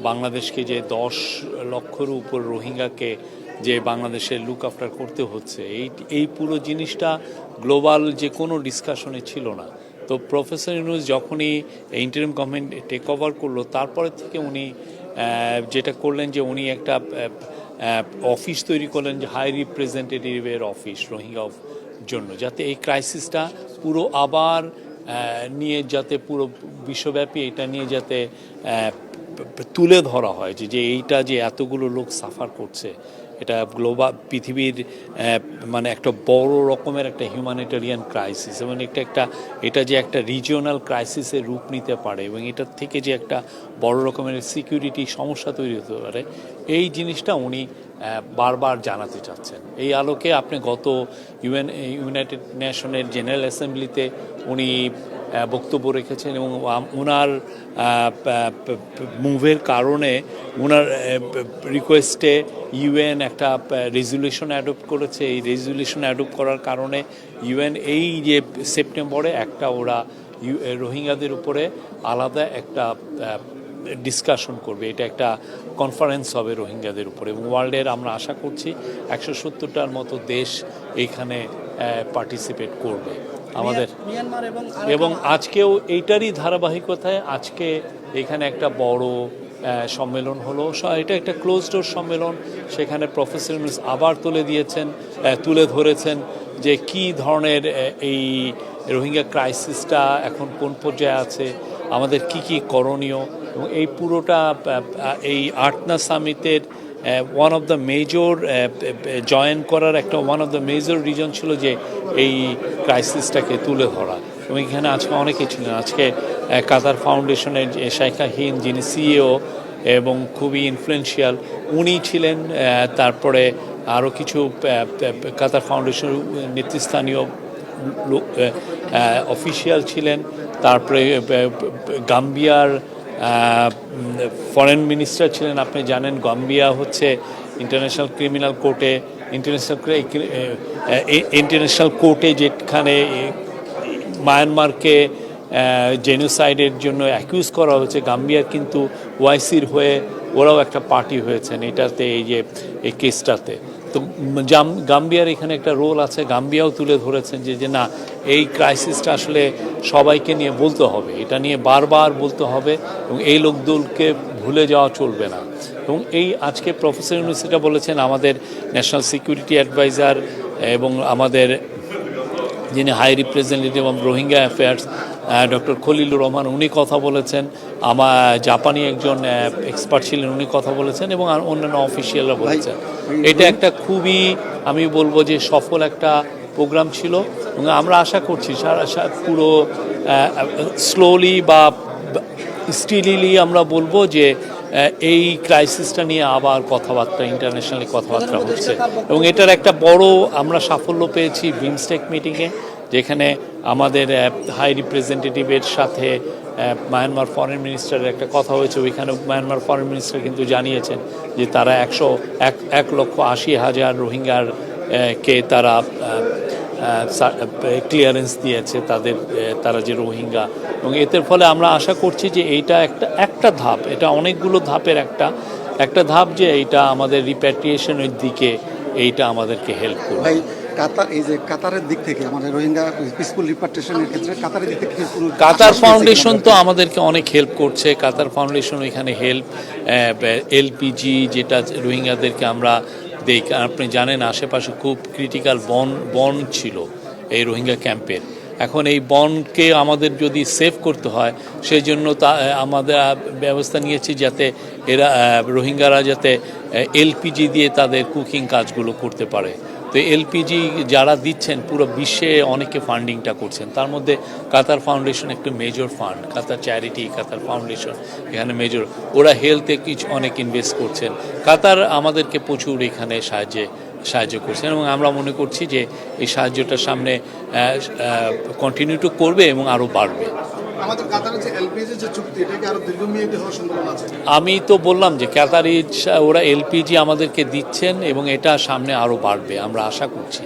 বাংলাদেশকে যে 10 লক্ষের উপর রোহিঙ্গাকে যে বাংলাদেশের লুক আফটার করতে হচ্ছে, এই পুরো জিনিসটা গ্লোবাল যে কোনো ডিসকাশনে ছিল না। তো প্রফেসর ইউনূস যখনই ইন্টারিম গভর্নমেন্ট টেক ওভার করলো, তারপরে থেকে উনি যেটা করলেন যে উনি একটা অফিস তৈরি করলেন, যে হাই রিপ্রেজেন্টেটিভের অফিস রোহিঙ্গা জন্য, যাতে এই ক্রাইসিসটা পুরো আবার নিয়ে যাতে পুরো বিশ্বব্যাপী এটা নিয়ে যাতে তুলে ধরা হয় যে এইটা যে এতগুলো লোক সাফার করছে, এটা গ্লোবাল পৃথিবীর মানে একটা বড় রকমের একটা হিউম্যানিটেরিয়ান ক্রাইসিস, এবং এটা যে একটা রিজিওনাল ক্রাইসিসের রূপ নিতে পারে, এবং এটার থেকে যে একটা বড় রকমের সিকিউরিটি সমস্যা তৈরি হতে পারে, এই জিনিসটা উনি বারবার জানাতে চাচ্ছেন। এই আলোকে আপনি গত ইউনাইটেড নেশনের জেনারেল অ্যাসেম্বলিতে উনি বক্তব্য রেখেছেন, এবং ওনার মুভের কারণে ওনার রিকোয়েস্টে ইউএন একটা রেজুলেশন অ্যাডপ্ট করেছে। এই রেজুলেশন অ্যাডপ্ট করার কারণে ইউএন এই যে সেপ্টেম্বরে একটা ওরা রোহিঙ্গাদের উপরে আলাদা একটা ডিসকাশন করবে, এটা একটা কনফারেন্স হবে রোহিঙ্গাদের উপরে, এবং ওয়ার্ল্ডের আমরা আশা করছি 170টার মতো দেশ এইখানে পার্টিসিপেট করবে আমাদের। এবং আজকেও এইটারই ধারাবাহিকতায় আজকে এখানে একটা বড় সম্মেলন হলো। এটা একটা ক্লোজ ডোর সম্মেলন, সেখানে প্রফেসর ইউনূস আবার তুলে ধরেছেন যে কি ধরনের এই রোহিঙ্গা ক্রাইসিসটা এখন কোন পর্যায়ে আছে, আমাদের কি করণীয়, এবং এই পুরোটা এই আটনা সামিটের one of the major join করার একটা one of the major reason ছিল যে এই ক্রাইসিসটাকে তুলে ধরা। এবং এখানে আজকে অনেকে ছিলেন, আজকে কাতার ফাউন্ডেশনের শাইখা হিন্দ যিনি সিইও এবং খুবই ইনফ্লুয়েন্সিয়াল উনি ছিলেন, তারপরে আরও কিছু কাতার ফাউন্ডেশন নেতৃস্থানীয় অফিসিয়াল ছিলেন, তারপরে গাম্বিয়ার ফরেন মিনিস্টার ছিলেন। আপনি জানেন গাম্বিয়া হচ্ছে ইন্টারন্যাশনাল ক্রিমিনাল কোর্টে ইন্টারন্যাশনাল কোর্টে যেখানে মায়ানমারকে জেনোসাইডের জন্য অ্যাকিউজ করা হয়েছে, গাম্বিয়ার কিন্তু ওআইসির হয়ে ওরাও একটা পার্টি হয়েছেন এটাতে, এই কেসটাতে। তো গাম্বিয়ার এখানে একটা রোল আছে, গাম্বিয়াও তুলে ধরেছেন যে না, এই ক্রাইসিসটা আসলে সবাইকে নিয়ে বলতে হবে, এটা নিয়ে বারবার বলতে হবে, এবং এই লোকদলকে ভুলে যাওয়া চলবে না। এবং এই আজকে প্রফেসর ইউনূস এটা বলেছেন, আমাদের ন্যাশনাল সিকিউরিটি অ্যাডভাইজার এবং আমাদের যিনি high representative of Rohingya affairs doctor Khalilur Rahman উনি কথা বলেছেন, জাপানি একজন এক্সপার্ট ছিলেন উনি কথা বলেছেন, এবং অন্যান্য অফিসিয়ালরা বলেছেন। এটা একটা খুবই আমি বলবো যে সফল একটা প্রোগ্রাম ছিল, এবং আমরা আশা করছি পুরো স্লোলি বা স্টিলিলি আমরা বলবো যে এই ক্রাইসিসটা নিয়ে আবার কথাবার্তা ইন্টারন্যাশনালি কথাবার্তা হচ্ছে, এবং এটার একটা বড় আমরা সাফল্য পেয়েছি বিমস্টেক মিটিংয়ে, যেখানে আমাদের হাই রিপ্রেজেন্টেটিভের সাথে মায়ানমার ফরেন মিনিস্টারের একটা কথা হয়েছে। ওইখানে মায়ানমার ফরেন মিনিস্টার কিন্তু জানিয়েছেন যে তারা 1,80,000 রোহিঙ্গার কে তারা ক্লিয়ারেন্স দিয়েছে তারা যে রোহিঙ্গা, এবং এতে ফলে আমরা আশা করছি যে এইটা একটা ধাপ, এটা অনেকগুলো ধাপের একটা ধাপ, যে এইটা আমাদের রিপ্যাট্রিয়েশনের দিকে এইটা আমাদেরকে হেল্প করবে। এই যে কাতারের দিক থেকে আমাদের রোহিঙ্গা পিসফুল রিপার্টেশনের ক্ষেত্রে কাতারের দিক থেকে কাতার ফাউন্ডেশন তো আমাদেরকে অনেক হেল্প করছে। কাতার ফাউন্ডেশন এখানে এলপিজি যেটা রোহিঙ্গাদেরকে আমরা দেই, আপনি জানেন আশেপাশে খুব ক্রিটিক্যাল বন ছিল এই রোহিঙ্গা ক্যাম্পের। এখন এই বনকে আমাদের যদি সেভ করতে হয়, সেই জন্য আমাদের ব্যবস্থা নিয়েছি যাতে রোহিঙ্গারা যাতে এলপিজি দিয়ে তাদের কুকিং কাজগুলো করতে পারে। তো এলপিজি যারা দিচ্ছেন পুরো বিশ্বে অনেকে ফান্ডিংটা করছেন, তার মধ্যে কাতার ফাউন্ডেশন একটু মেজর ফান্ড, কাতার চ্যারিটি, কাতার ফাউন্ডেশন এখানে মেজর, ওরা হেলথে অনেক ইনভেস্ট করছেন। কাতার আমাদেরকে প্রচুর এখানে সাহায্য করছেন, এবং আমরা মনে করছি যে এই সাহায্যটা সামনে কন্টিনিউ করবে এবং আরও বাড়বে। আমি তো বললাম যে কাতারি ওরা এলপিজি আমাদেরকে দিচ্ছেন, এবং এটা সামনে আরও বাড়বে আমরা আশা করছি।